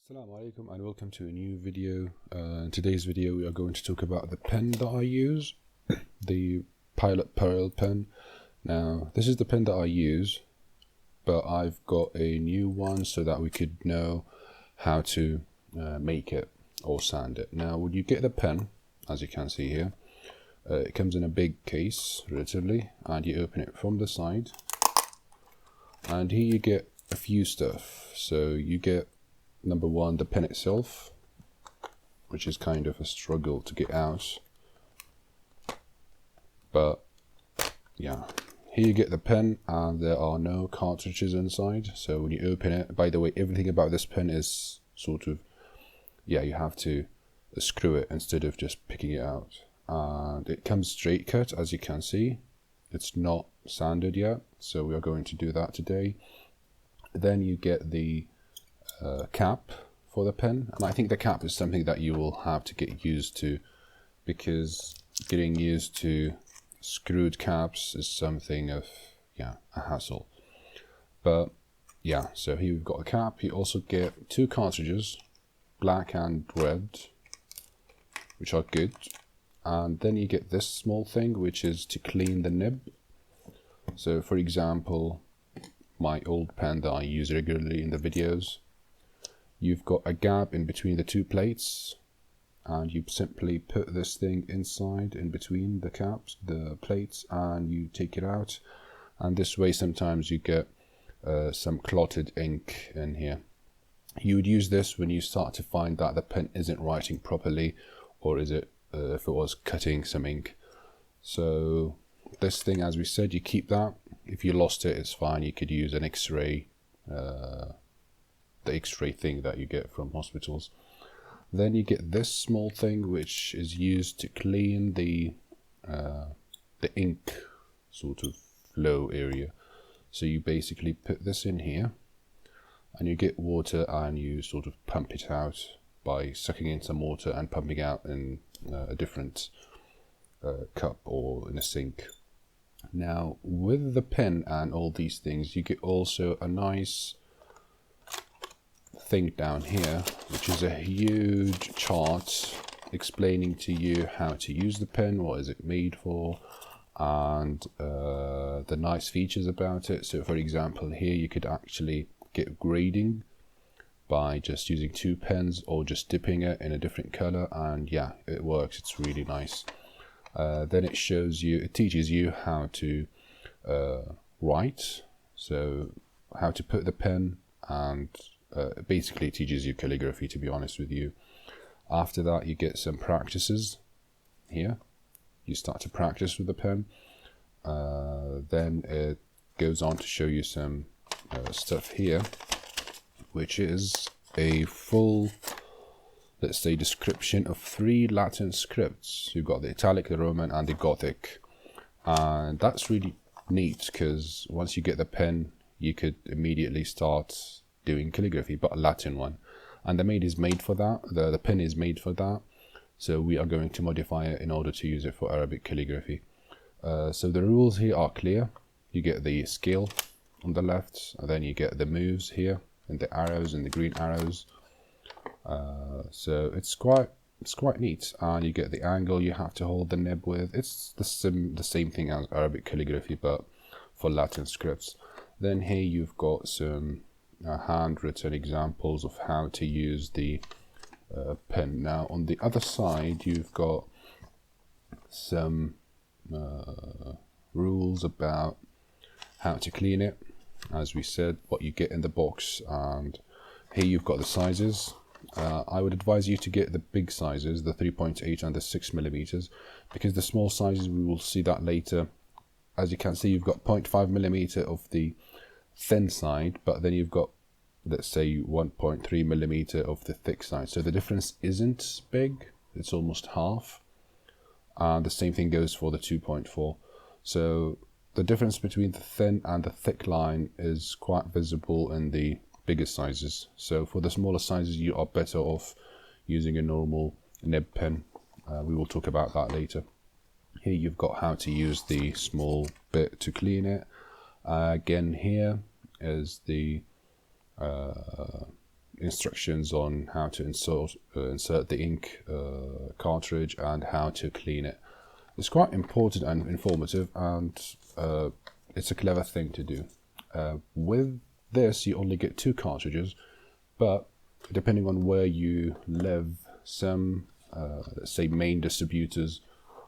Assalamu alaikum and welcome to a new video. In today's video we are going to talk about the pen that I use, the Pilot Pearl pen. Now this is the pen that I use, but I've got a new one so that we could know how to make it or sand it. Now when you get the pen, as you can see here, it comes in a big case relatively, and you open it from the side, and here you get a few stuff. So you get number one, the pen itself, which is kind of a struggle to get out, but yeah, here you get the pen and there are no cartridges inside. So when you open it, by the way, everything about this pen is sort of, yeah, you have to screw it instead of just picking it out, and it comes straight cut, as you can see. It's not sanded yet, so we are going to do that today. Then you get the cap for the pen, and I think the cap is something that you will have to get used to, because getting used to screwed caps is something of a hassle. But yeah, so here we've got a cap. You also get two cartridges, black and red, which are good, and then you get this small thing which is to clean the nib. So for example, my old pen that I use regularly in the videos, you've got a gap in between the two plates, and you simply put this thing inside in between the caps, the plates, and you take it out, and this way sometimes you get some clotted ink in here. You would use this when you start to find that the pen isn't writing properly, or is it if it was cutting some ink. So this thing, as we said, you keep that. If you lost it, it's fine. You could use an X-ray, the X-ray thing that you get from hospitals. Then you get this small thing which is used to clean the ink sort of flow area. So you basically put this in here, and you get water, and you sort of pump it out by sucking in some water and pumping out in a different cup or in a sink. Now with the pen and all these things, you get also a nice thing down here, which is a huge chart explaining to you how to use the pen, what is it made for, and the nice features about it. So for example, here you could actually get grading by just using two pens or just dipping it in a different color, and yeah, it works. It's really nice. Then it shows you, it teaches you how to write, so how to put the pen, and basically it teaches you calligraphy, to be honest with you. After that you get some practices here. You start to practice with the pen. Then it goes on to show you some stuff here, which is a full, let's say, description of 3 Latin scripts. You've got the Italic, the Roman, and the Gothic, and that's really neat, because once you get the pen you could immediately start doing calligraphy, but a Latin one, and is made for that. The pen is made for that, so we are going to modify it in order to use it for Arabic calligraphy. So the rules here are clear. You get the scale on the left, and then you get the moves here, and the arrows and the green arrows. So it's quite neat, and you get the angle you have to hold the nib with. It's the same thing as Arabic calligraphy, but for Latin scripts. Then here you've got some handwritten examples of how to use the pen. Now on the other side you've got some rules about how to clean it, as we said, what you get in the box, and here you've got the sizes. I would advise you to get the big sizes, the 3.8 and the 6mm, because the small sizes, we will see that later. As you can see, you've got 0.5mm of the thin side, but then you've got, let's say, 1.3mm of the thick side. So the difference isn't big, it's almost half. And the same thing goes for the 2.4. So the difference between the thin and the thick line is quite visible in the bigger sizes. So for the smaller sizes you are better off using a normal nib pen. We will talk about that later. Here you've got how to use the small bit to clean it. Again, here is the instructions on how to insert the ink cartridge and how to clean it. It's quite important and informative, and it's a clever thing to do. With this, you only get 2 cartridges, but depending on where you live, some let's say main distributors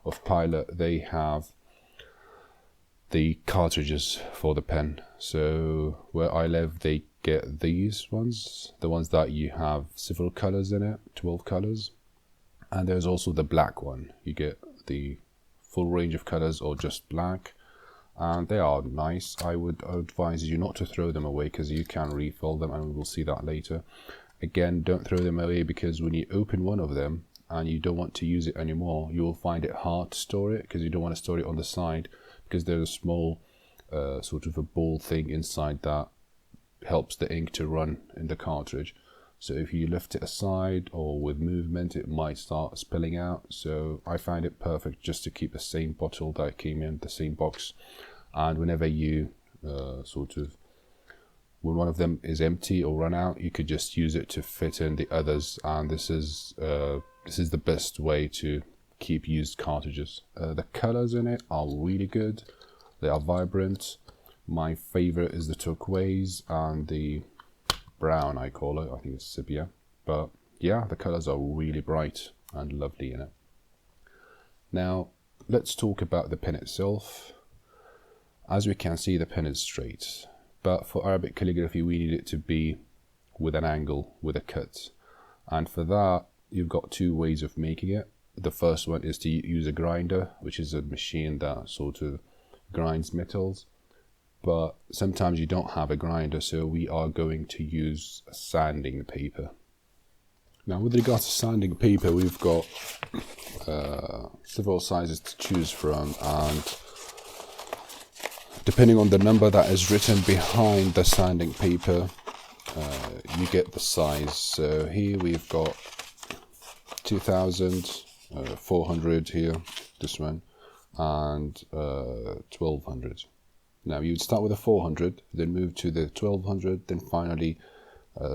of Pilot, they have the cartridges for the pen. So where I live, they get these ones, the ones that you have several colors in it, 12 colors, and there's also the black one. You get the full range of colors or just black, and they are nice. I would advise you not to throw them away because you can refill them, and we will see that later. Again, don't throw them away, because when you open one of them and you don't want to use it anymore, you will find it hard to store it, because you don't want to store it on the side, because there's a small sort of a ball thing inside that helps the ink to run in the cartridge. So if you lift it aside or with movement, it might start spilling out. So I find it perfect just to keep the same bottle that it came in, the same box, and whenever you when one of them is empty or run out, you could just use it to fit in the others. And this is the best way to keep used cartridges. The colors in it are really good. They are vibrant. My favorite is the turquoise and the brown, I call it. I think it's sepia. But yeah, the colors are really bright and lovely in it. Now, let's talk about the pen itself. As we can see, the pen is straight. But for Arabic calligraphy, we need it to be with an angle, with a cut. And for that, you've got 2 ways of making it. The first one is to use a grinder, which is a machine that sort of grinds metals. But sometimes you don't have a grinder, so we are going to use a sanding paper. Now, with regards to sanding paper, we've got several sizes to choose from, and depending on the number that is written behind the sanding paper, you get the size. So here we've got 2000, 400 here, this one, and 1200. Now you'd start with a 400, then move to the 1200, then finally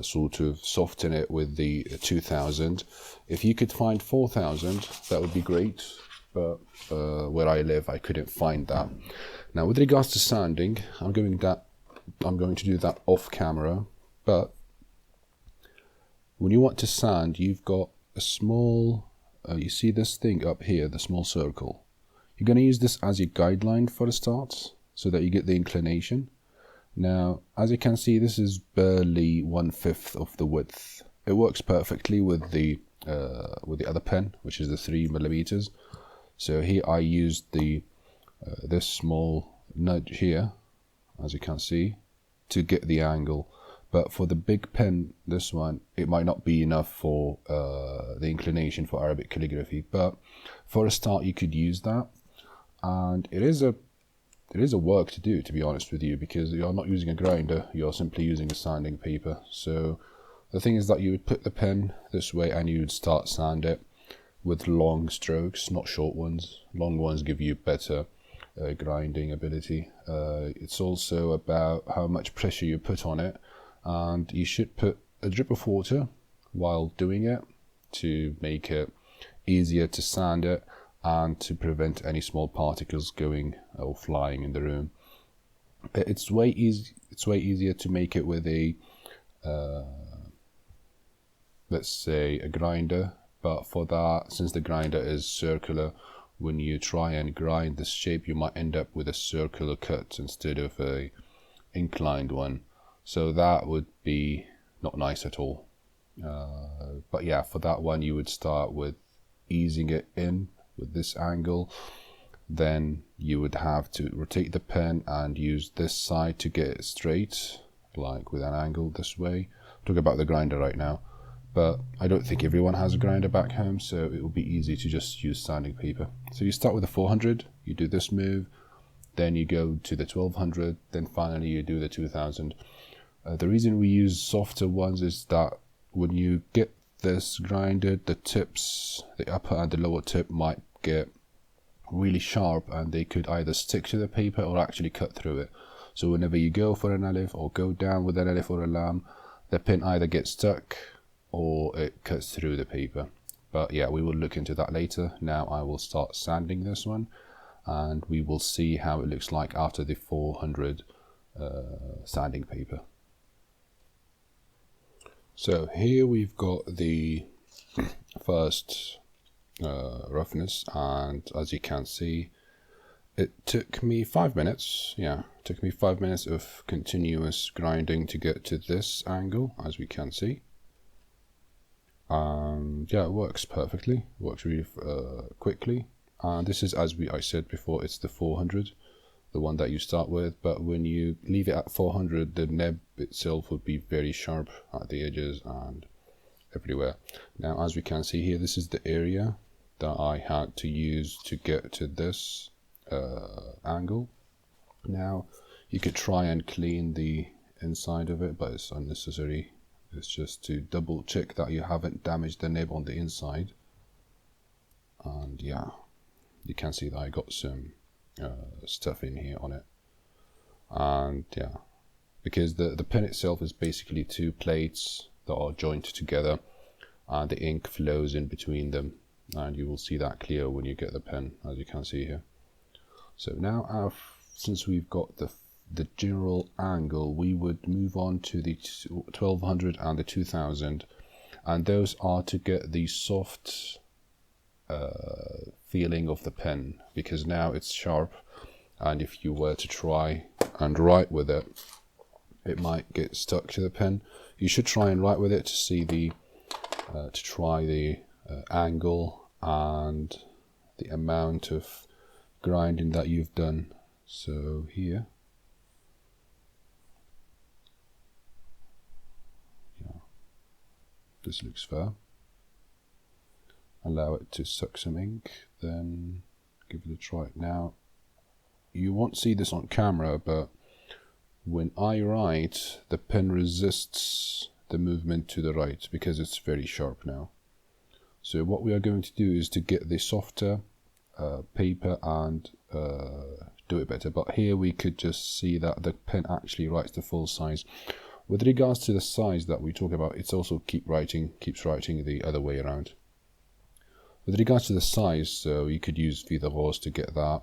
sort of soften it with the 2000. If you could find 4000, that would be great, but where I live, I couldn't find that. Now, with regards to sanding, I'm going to do that off camera, but when you want to sand, you've got a small, you see this thing up here, the small circle. You're going to use this as your guideline for the start, so that you get the inclination. Now, as you can see, this is barely 1/5 of the width. It works perfectly with the other pen, which is the 3mm. So here I used this small nudge here, as you can see, to get the angle. But for the big pen, this one, it might not be enough for the inclination for Arabic calligraphy. But for a start, you could use that, and it is a work to do, to be honest with you, because you're not using a grinder, you're simply using a sanding paper. So the thing is that you would put the pen this way and you would start sand it with long strokes, not short ones. Long ones give you better grinding ability. It's also about how much pressure you put on it, and you should put a drip of water while doing it to make it easier to sand it and to prevent any small particles going or flying in the room. It's way easier to make it with a let's say a grinder, but for that, since the grinder is circular, when you try and grind this shape, you might end up with a circular cut instead of a inclined one. So that would be not nice at all. But yeah, for that one, you would start with easing it in with this angle. Then you would have to rotate the pen and use this side to get it straight, like with an angle this way. Talk about the grinder right now, but I don't think everyone has a grinder back home, so it will be easy to just use sanding paper. So you start with a 400, you do this move, then you go to the 1200, then finally you do the 2000. The reason we use softer ones is that when you get this grinded, the tips, the upper and the lower tip, might get really sharp, and they could either stick to the paper or actually cut through it. So whenever you go for an alif or go down with an alif or a lam, the pen either gets stuck or it cuts through the paper. But yeah, we will look into that later. Now I will start sanding this one, and we will see how it looks like after the 400 sanding paper. So here we've got the first roughness, and as you can see, it took me 5 minutes. Yeah, it took me 5 minutes of continuous grinding to get to this angle, as we can see. And yeah, it works perfectly, works really quickly. And this is, as I said before, it's the 400, the one that you start with. But when you leave it at 400, the nib itself would be very sharp at the edges and everywhere. Now, as we can see here, this is the area that I had to use to get to this angle. Now, you could try and clean the inside of it, but it's unnecessary. It's just to double check that you haven't damaged the nib on the inside. And yeah, you can see that I got some stuff in here on it. And yeah, because the pen itself is basically two plates that are joined together, and the ink flows in between them, and you will see that clear when you get the pen, as you can see here. So now, since we've got the general angle, we would move on to the 1200 and the 2000, and those are to get the soft feeling of the pen, because now it's sharp, and if you were to try and write with it, it might get stuck to the pen. You should try and write with it to see the angle and the amount of grinding that you've done. So here, yeah, this looks fair. Allow it to suck some ink, then give it a try. Now, you won't see this on camera, but when I write, the pen resists the movement to the right because it's very sharp now. So what we are going to do is to get the softer paper and do it better. But here we could just see that the pen actually writes the full size. With regards to the size that we talk about, it's also keeps writing the other way around. With regards to the size, so you could use Feuille Rose to get that,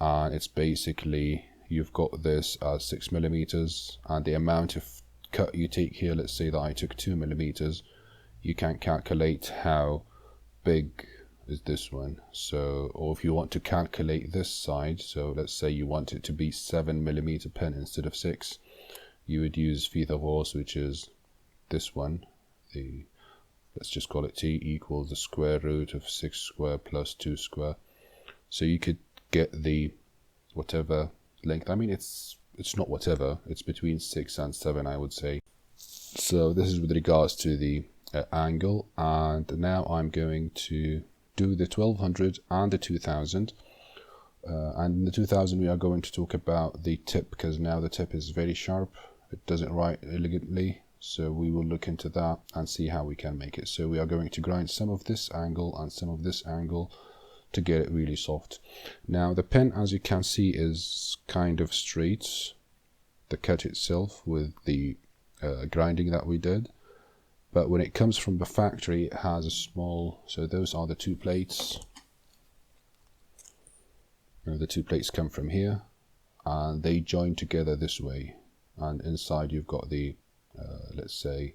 and it's basically, you've got this as 6mm, and the amount of cut you take here, let's say that I took 2mm, you can calculate how big is this one. So, or if you want to calculate this side, so let's say you want it to be 7mm pen instead of 6, you would use Feuille Rose, which is this one, let's just call it T equals the square root of 6 square plus 2 square. So you could get the whatever length. I mean, it's not whatever, it's between 6 and 7, I would say. So this is with regards to the angle, and now I'm going to do the 1200 and the 2000. And in the 2000 we are going to talk about the tip, because now the tip is very sharp, it doesn't write elegantly. So we will look into that and see how we can make it. So we are going to grind some of this angle and some of this angle to get it really soft. Now the pen, as you can see, is kind of straight, the cut itself, with the grinding that we did. But when it comes from the factory, it has a small, so those are the two plates. The two plates come from here, and they join together this way. And inside you've got the let's say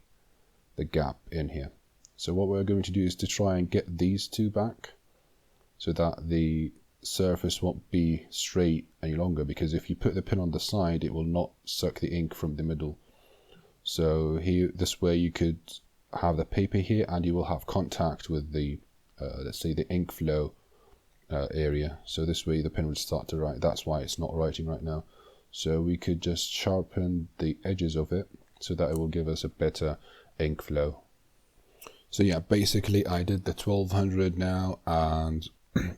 the gap in here. So what we're going to do is to try and get these two back so that the surface won't be straight any longer, because if you put the pen on the side, it will not suck the ink from the middle. So here, this way you could have the paper here and you will have contact with the let's say the ink flow area. So this way the pen would start to write. That's why it's not writing right now. So we could just sharpen the edges of it so that it will give us a better ink flow. So yeah, basically I did the 1200 now, and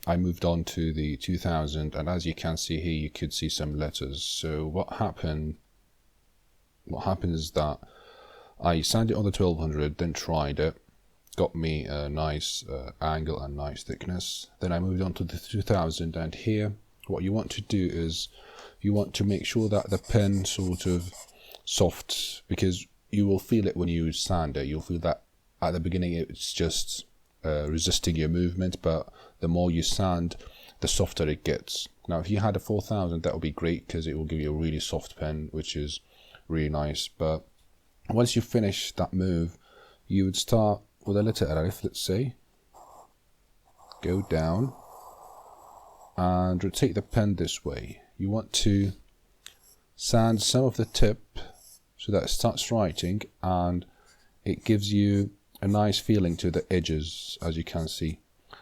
I moved on to the 2000, and as you can see here, you could see some letters. So what happened is that I sanded it on the 1200, then tried it, got me a nice angle and nice thickness. Then I moved on to the 2000, and here what you want to do is you want to make sure that the pen sort of soft, because you will feel it when you sand it. You'll feel that at the beginning it's just resisting your movement, but the more you sand, the softer it gets. Now if you had a 4000, that would be great because it will give you a really soft pen, which is really nice. But once you finish that move, you would start with a letter Alif, let's say, go down and rotate the pen this way. You want to sand some of the tip so that it starts writing, and it gives you a nice feeling to the edges. As you can see,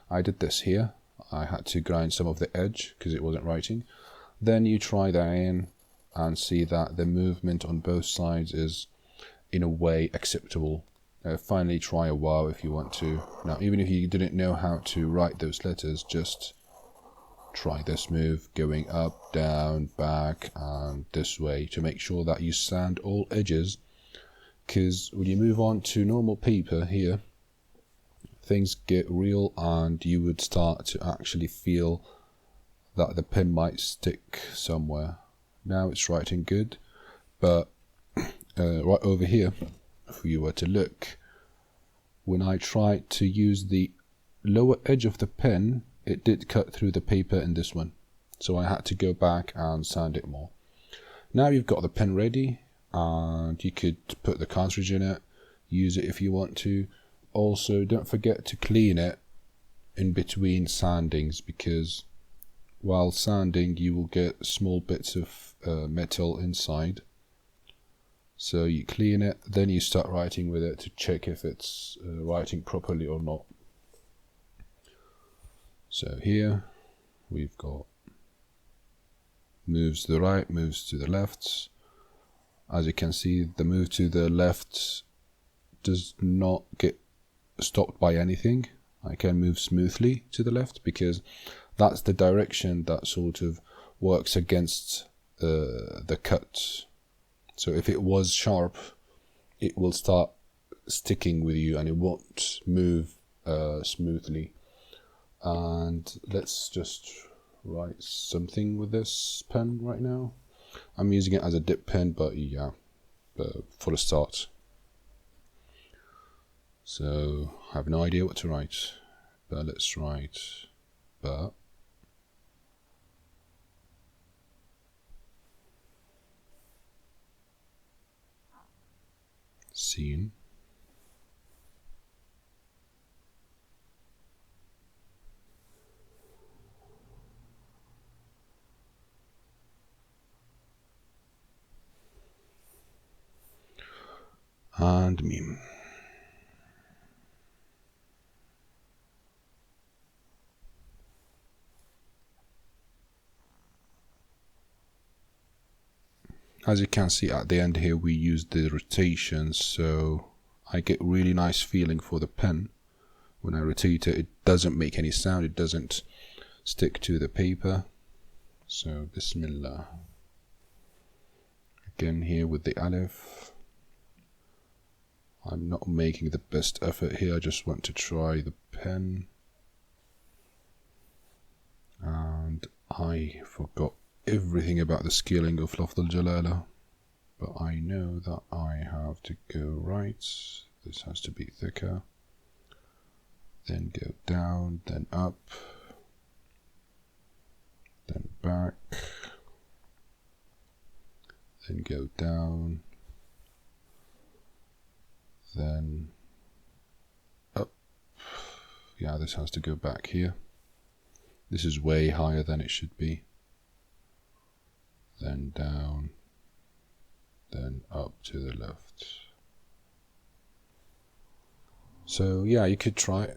I did this here. I had to grind some of the edge because it wasn't writing. Then you try that in and see that the movement on both sides is in a way acceptable. Finally try a wow if you want to. Now even if you didn't know how to write those letters, just try this move, going up, down, back and this way, to make sure that you sand all edges, because when you move on to normal paper here, things get real and you would start to actually feel that the pen might stick somewhere. Now it's writing good, but right over here, if you were to look, when I tried to use the lower edge of the pen, it did cut through the paper in this one, so I had to go back and sand it more. Now you've got the pen ready, and you could put the cartridge in it, use it if you want to. Also, don't forget to clean it in between sandings, because while sanding you will get small bits of metal inside. So you clean it, then you start writing with it to check if it's writing properly or not. So here we've got moves to the right, moves to the left. As you can see, the move to the left does not get stopped by anything. I can move smoothly to the left because that's the direction that sort of works against the cut. So if it was sharp, it will start sticking with you and it won't move smoothly. And let's just write something with this pen right now. I'm using it as a dip pen, but yeah, for a start. So I have no idea what to write, but let's write but. Scene. And meme. As you can see at the end here, we use the rotation, so I get really nice feeling for the pen. When I rotate it, it doesn't make any sound, it doesn't stick to the paper. So Bismillah. Again here with the Alif. I'm not making the best effort here, I just want to try the pen. And I forgot everything about the scaling of Lafz al-Jalala, but I know that I have to go right. This has to be thicker, then go down, then up, then back, then go down, then up. Yeah, this has to go back here. This is way higher than it should be. Then down, then up to the left. So yeah, you could try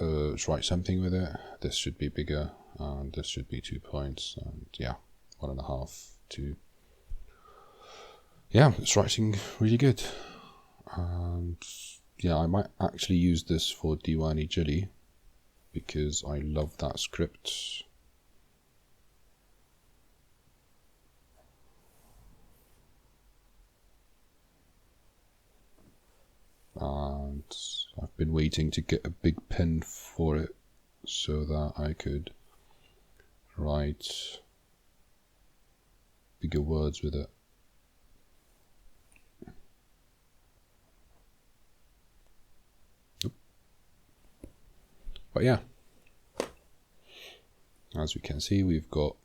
write something with it. This should be bigger, and this should be 2 points, and yeah, 1.5, 2. Yeah, it's writing really good. And yeah, I might actually use this for Diwani Jali because I love that script. And I've been waiting to get a big pen for it so that I could write bigger words with it. But yeah, as we can see, we've got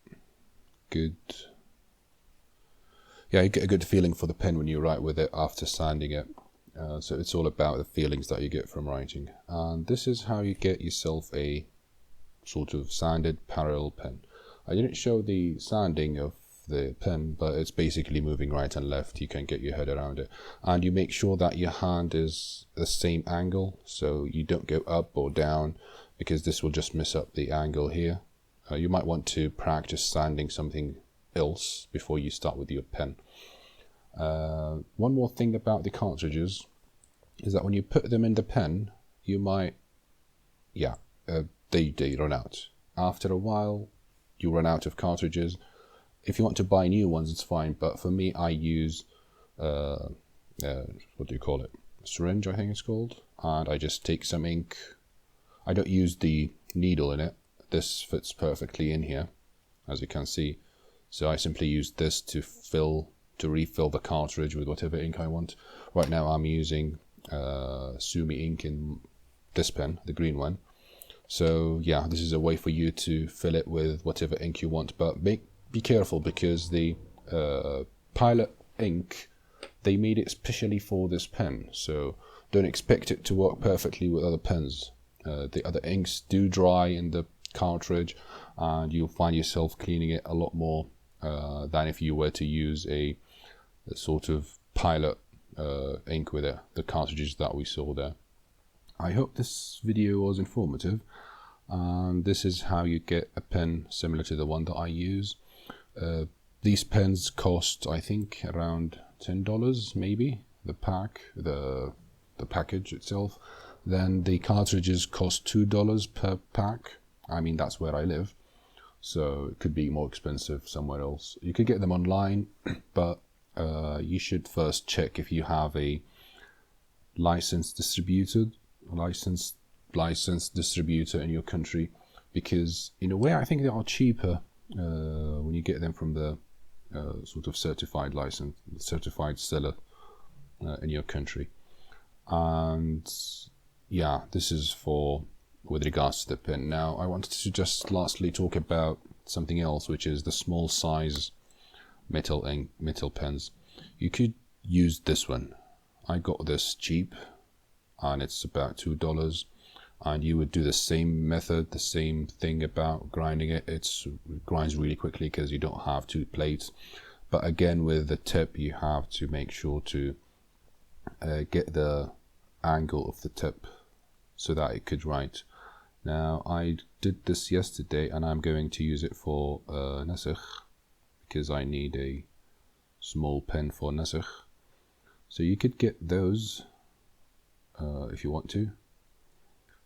good, yeah, you get a good feeling for the pen when you write with it after sanding it. So it's all about the feelings that you get from writing. And this is how you get yourself a sort of sanded parallel pen. I didn't show the sanding of the pen, but it's basically moving right and left. You can get your head around it, and you make sure that your hand is the same angle, so you don't go up or down, because this will just mess up the angle here. You might want to practice sanding something else before you start with your pen. One more thing about the cartridges is that when you put them in the pen, you might, they run out. After a while, you run out of cartridges. If you want to buy new ones, it's fine, but for me, I use, what do you call it? Syringe, I think it's called. And I just take some ink. I don't use the needle in it. This fits perfectly in here, as you can see. So I simply use this to refill the cartridge with whatever ink I want. Right now I'm using Sumi ink in this pen, the green one. So yeah, this is a way for you to fill it with whatever ink you want, but be careful, because the Pilot ink, they made it specially for this pen, so don't expect it to work perfectly with other pens. The other inks do dry in the cartridge, and you'll find yourself cleaning it a lot more than if you were to use a sort of Pilot ink with it, the cartridges that we saw there. I hope this video was informative, and this is how you get a pen similar to the one that I use. These pens cost, I think, around $10 maybe, the package itself. Then the cartridges cost $2 per pack. I mean, that's where I live, so it could be more expensive somewhere else. You could get them online, but you should first check if you have a licensed distributor in your country, because in a way I think they are cheaper when you get them from the sort of certified seller in your country. And yeah, this is with regards to the pen. Now I wanted to just lastly talk about something else, which is the small size metal pens. You could use this one. I got this cheap, and it's about $2, and you would do the same method, the same thing about grinding it. It grinds really quickly because you don't have two plates, but again, with the tip, you have to make sure to get the angle of the tip so that it could write. Now I did this yesterday, and I'm going to use it for nasikh, because I need a small pen for nasikh. So you could get those if you want to,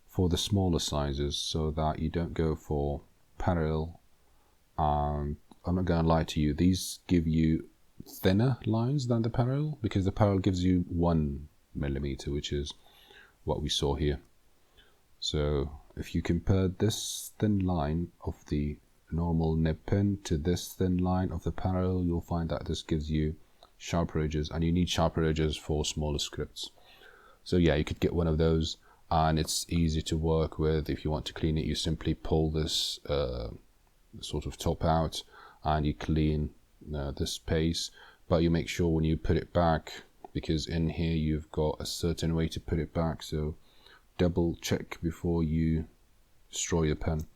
for the smaller sizes, so that you don't go for parallel. And I'm not going to lie to you, these give you thinner lines than the parallel, because the parallel gives you 1 millimeter, which is what we saw here. So if you compare this thin line of the normal nib pen to this thin line of the parallel, you'll find that this gives you sharper edges, and you need sharper edges for smaller scripts. So yeah, you could get one of those, and it's easy to work with. If you want to clean it, you simply pull this sort of top out, and you clean this space, but you make sure when you put it back, because in here you've got a certain way to put it back, so double check before you destroy the pen.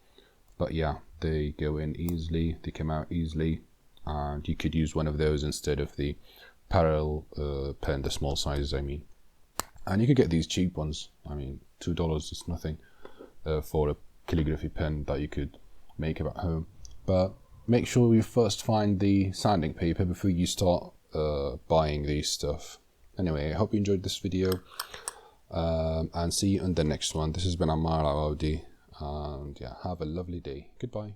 But yeah, they go in easily, they come out easily, and you could use one of those instead of the parallel pen, the small sizes I mean. And you could get these cheap ones. I mean, $2 is nothing for a calligraphy pen that you could make at home. But make sure you first find the sanding paper before you start buying these stuff. Anyway, I hope you enjoyed this video, and see you in the next one. This has been Ammar Audi, and yeah, have a lovely day. Goodbye.